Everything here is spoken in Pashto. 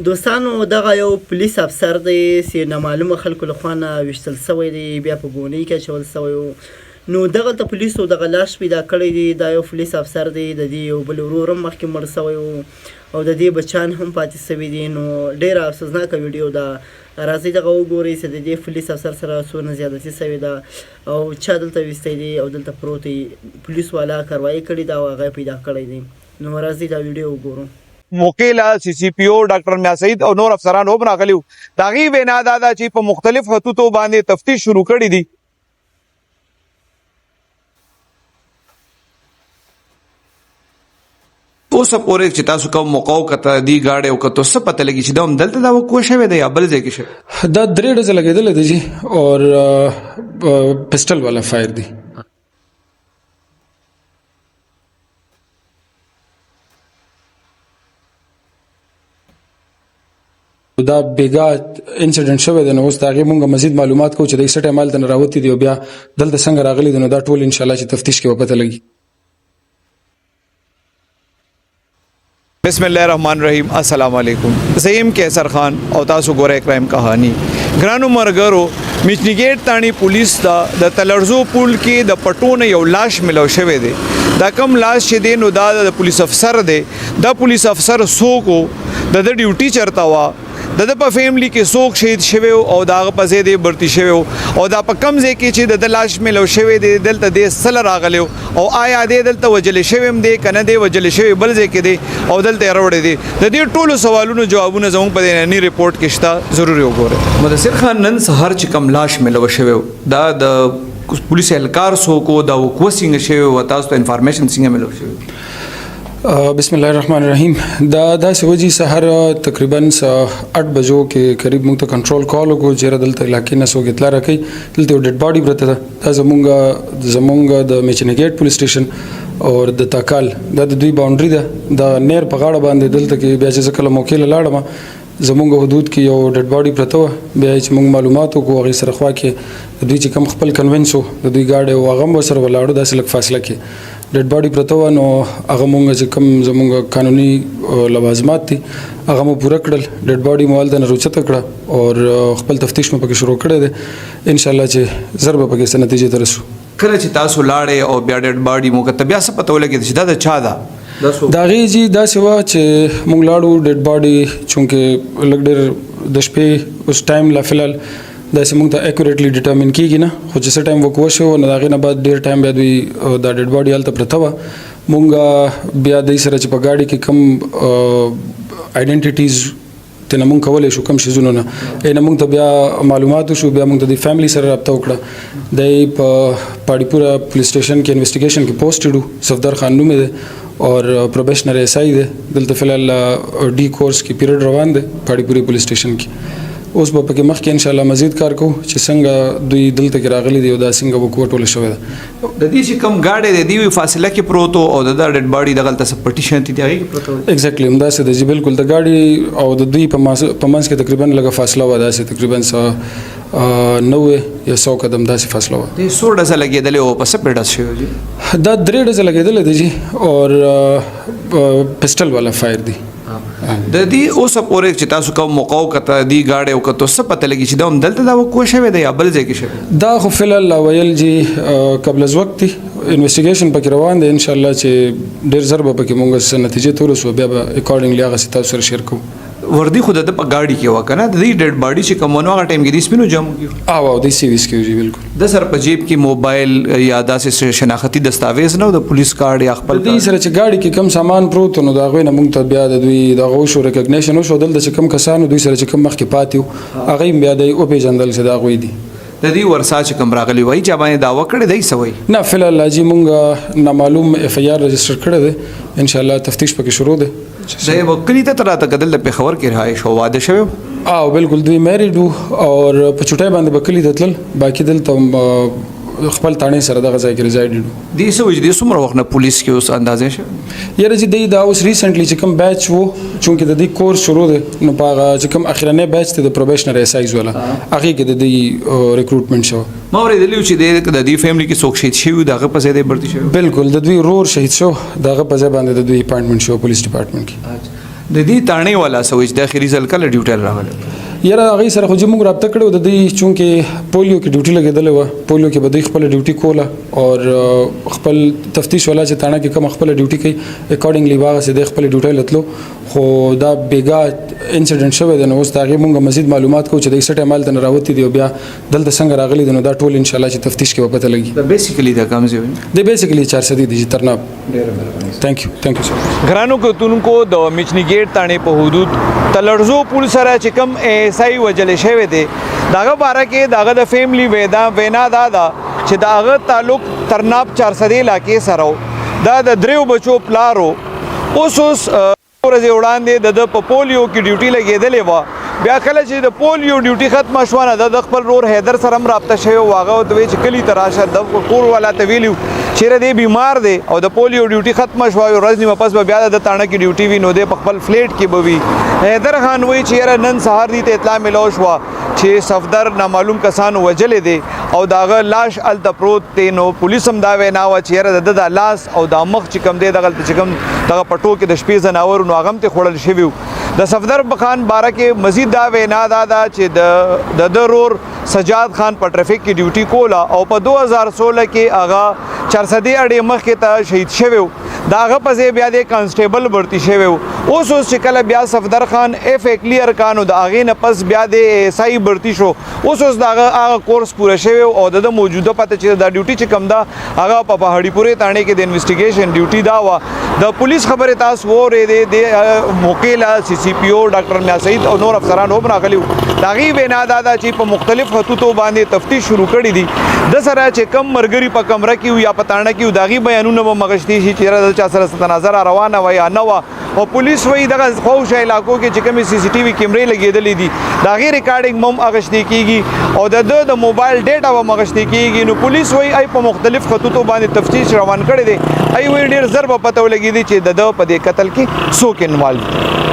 دوستانو دغه یو پولیس افسر دی چې نامعلومه خلکو لخوا نه ویشتل سوی دی، بیا په ګونۍ کې اچول سوی و. نو دغلته پولیسو دغه لاش پیدا کړی دی. دا یو پولیس افسر دی، د دې یو بل ورور هم مخکې مړ سوی و او د دې بچیان هم پاتې سوي دي. نو ډېره افسوسناکه ویډیو ده. راځئ دغه وګورئ چې د دې پولیس افسر سره څونه زیادتي سوې ده او چا دلته ویستی دی او دلته پروت دی. پولیس والا کاروایي کړې ده او هغه پیدا کړی دی. نو راځئ دا ویډیو وګورو. موقع لا سی سی پی او ډاکټر میا سعید او نور افسران هم راغلیو. د هغې وینا دا ده چې په مختلف خطوطو باندې تفتیش شروع کړي دي. اوسه پورې چې تاسو کوم موقع وکړه دی ګاډی او کتو څه پته لګي چې دا هم دلته دا وکړه شوی دی یا بل ځای کې شوی؟ دا 3 ډزې لګېدلې دي جی اور پسټل والا فایر دی. دا بیګا انسیډنټ شوی دی. نو اوس د هغې مونږ مزید معلومات کوو چې د څه ټایم هلته نه راوتي دي او بیا دلته څنګه راغلي دي. نو دا ټول انشاءالله چې تفتیش کې به پته لګي. بسم الله الرحمن الرحیم. السلام علیکم. زیم کیسر خان او تاسو ګورئ کرائم کہانی. ګرانو مرګرو، میچنیګیټ تانی پولیس د تلرزو پول کې د پټونه یو لاش ملو شوی دی. دا کم لاش چې دی نو دا د پولیس افسر دی. دا پولیس افسر څوک و، د ډیوټي چرته وه، د په فیملی کې څوک شهید شوی او د هغه په ځای دی برتی شوی او دا په کم ځای کې چې د لاش ملو شوی دی دلته دی سله راغلی او آیا دی دلته وجلی شوی هم دی که نه دی وجلی شوی بل ځای کې دی او دلته یې راوړی دی. د دې ټولو سوالونو جوابونه زموږ په دې ننني ریپورټ کې شته، ضروري وګورئ. مدثر خان، نن سهار چې کوم لاش ملو شوی دا د پولیس اهلکار څوک و، دا وقوع څنګه شوی و، تاسو ته انفارمیشن څنګه ملو شوی؟ بسم الله الرحمن الرحیم. دا داسې وجې سهار تقریبا 8 بجو کې قریب موږ ته کنټرول کال وکړو چې دلته علاقې نه څوک اطلاع راکوي دلته یو ډیډ باډي پرته ده. دا زمونږ د میچنیګیټ پولیس سټیشن او د تاکال دا د دوی باونډري ده. د نیر په غاړه باندې دلته کې بیا چې زه کله موقع له لاړم زمونږ حدود کې یو ډیډ باډي پرته وه. بیا چې موږ معلومات وکړو هغې سره خوا کې د دوی چې کوم خپل کنوینس و د دوی ګاډی و هغه هم ورسره ولاړو داسې لږ فاصله کې ډیډ باډي پرته وه. نو هغه مونږ چې کوم زمونږ قانوني لوازمات دي هغه مو پوره کړل. ډیډ باډي مو هلته نه روچته کړه او خپل تفتیش مو پکې شروع کړی دی. انشاءالله چې زر به پکې څه نتیجې ته رسو. کله چې تاسو لاړې او بیا ډیډ باډي مو کته بیا څه پته ولګېده چې دا د چا ده؟ د هغې جي داسې وه چې موږ لاړو ډیډ باډي چونکې لږ ډېر د شپې اوس ټایم لا فلحال داسې موږ ته اکوریټلی ډیټرمن کېږي نه، خو چې څه ټایم وقوع شوی نو د هغې نه بعد ډېر ټایم بیا دوی دا ډیډ باډي هلته پرته وه. موږ بیا دوی سره چې په گاډي کې کوم آیډنټیټیز تېنه موږ کولی شو کوم شیزونو نه نه موږ ته بیا معلومات وشو. بیا موږ د دې فیملی سره رابطه وکړه. دی په پاړیپوره پولیس سټیشن کې انویسټیګیشن کې پوسټډ و. صفدر خان نوم دی اور پروبیشنر ایس آئی دی. دلته فلحال ډي کورس کې پیریډ روان دی پاړیپورې پولیس سټیشن کې. اوس به پکې مخکې انشاءالله مزید کار کوو چې څنګه دوی دلته کې راغلي دي او دا څنګه وقوع ټوله شوې ده. د دې چې کوم ګاډی دی دوی فاصله کې پروت او د ډیډ باډي دغلته څه پټي شانتي دی هغې کې پروت و؟ ایګزیکټلی همداسې ده جي بالکل. د ګاډي او د دوی په منځ کې تقریبا لږه فاصله وه، داسې تقریبا 90 یا 100 قدم داسې فاصله وه. د 100 ډزه لګېدلې او په څه پې ډز شوی جي؟ دا 3 ډزې لګېدلې دي جي اور پسټل والا فایر دی. د دې اوسه پورې چې تاسو کوم موقع وکړه دی ګاډی او کتو څه پته لګي چې دا هم دلته دا وقوع شوی دی یا بل ځای کې شوی؟ دا خو فلحال ویل جي قبل از وقت انویسټیګیشن پکې روان دی. انشاءالله چې ډېر زر به پکې موږ څه نتیجې ته ورسو بیا به اکارډنګلی هغه څه تاسو سره شیر کوو. وردی خو د په گاډي کې و کنه د دې ډیډ باډي چې کومونو هغه ټایم کې د سپینو جام کیو او د سی وی اس کې جی بالکل. د سر په جیب کې موبایل یا داسې شناختی دستاویز نه د پولیس کارت یا خپل د دې سره چې گاډي کې کم سامان پروت نو دا غوي نه مونږ ته بیا د دوی د غو شو ریکګنیشن وشو دلته چې کم کسانو دوی سره چې کم مخ کې پاتیو هغه بیا د او پیجندل چې دا غوي دي. د دې ورسا چې کوم راغلی وای چې باندې داوا کړی دی سوي نه فلحال لاجی مونږ نامعلوم اف آی آر رجسٹر کړی دی. انشاءالله تفتیش پکې شروع دی. د وکلی ته تر ته کدل په خبر کې رهایی شو واده شوی او بالکل دوی میریډ او په چټای باندې بکلی دتل باقی دلته خپل تانه سره دغه ځای کې ریزایډ دي. د سوي د څومره وخت نه پولیس کې اوس اندازې شه یاره چې دا اوس ریسنټلی چې کوم بیچ وو چونکې د دې کورس شروع دی نو په هغه چې کوم اخرنی بیچ ته د پروبیشنر ایس آیز والا هغه کې د دې ریکروټمنټ شو. ما ورېدلی چې د دې فیملی کې څوک شهید شوی دغه په ځای دی برتی شوی؟ بالکل د دوی رور شهید شو دغه په ځای باندې د دوی اپاینټمنټ شو پولیس ډپارټمنټ کې. د دې تاڼې والا سوچ د اخري ځل کله ډیوټي راغله یاره هغې سره خو چې موږ رابطه کړې وه د دوی چونکې پولیو کې ډیوټي لګېدلې وه پولیو کې به دوی خپله ډیوټي کوله او خپل تفتیش والا چې تاڼه کې کوم خپله ډیوټي کوي اکارډنګلی به هغسې دی خپلې ډیوټۍ له تلو خو دا بېګا انسیډنټ شوی دی نو اوس د هغې مونږ مزید معلومات کوو چې د څه ټایم هلته نه راوتي دي او بیا دلته څنګه راغلي دي نو دا ټول انشاءالله چې تفتیش کې به پته لګي د بیسیکلی د کوم ځای دی بیسیکلی 400 دي چې ترناب تھینک یو سر ګرانو کتونکو د میچنی گیټ تاڼې په حدود تلرزو پل سره چې کوم ایسای وجلې شوی دی داغه باره کې داغه د فیملی وینا دا چې داغه تعلق ترناب 400 علاقې سره دا د دریو بچو پلارو اوس ورځې وړاندې د په پولیو کې ډیوټي لګېدلې وه بیا کله چې د پولیو ډیوټي ختمه شوه نه د خپل رور حیدر سره هم رابطه شوی و هغه ورته وایي چې کلي ته راشه د کور والا ته ویلي چیرې دی بیمار دی او د پولیو ډیوټي ختمه شوه یو ورځ نیمه پس به بیا د تاڼه کې ډیوټي وي نو دی په خپل فلیټ کې به وي حیدر خان وایي چې یاره نن سهار دي ته اطلاع ملو شوه چې صفدر نامعلوم کسانو وجلې دی او داغه لاش هلته پروت دی نو پولیس هم دا وینا وه چې یاره د لاس او دا مخ چې کوم دی دغلته چې کوم دغه پټو کې د شپې ځناور نو هغه هم ته خوړل شوي د صفدر خان باره کې مزید دا وینا دا چې د رور سجاد خان په ټریفک کې ډیوټي کوله او په 2016 کې هغه 400 اړې مخکې ته شهید شوی و د هغه په ځای بیا د کانسټیبل ورتی شوی و اوس چې کله بیا صفدر خان اف ای کلیر کانو د هغې نه پس بیا د ایس آی برتی شو اوس د هغه کورس پوره شوی او د موجوده پته چې دا ډیوټي چې کوم ده هغه په پهاړي پورې تاڼې کې د انویسټیګیشن ډیوټي دا وه د پولیس خبرې تاسو واورېدې د موقع له سی سی پی او ډاکټر میا سعید او نور افسران هم راغلي وو د هغې وینا دا ده چې په مختلف خطوطو باندې تفتیش شروع کړي دي د سره چې کم مرګري په کمره کې وو یا په تاڼه کې وو د هغې بیانونه به مغشتي شي چې یاره د چا سره تناظره روانه وه یا نه وه او پولیس وایي دغه خوشه علاقو کې چې کومې سی سی ټي وي کیمرې لګېدلې دي د هغې ریکارډینګ هم اخیستې کېږي او د موبایل ډیټا هم اخیستې کېږي نو پولیس وایي ای په مختلف خطوطو باندې تفتیش روان کړی دی ای وایي ډېر زر به پته ولګېدي چې د په دې قتل کې څوک انوالو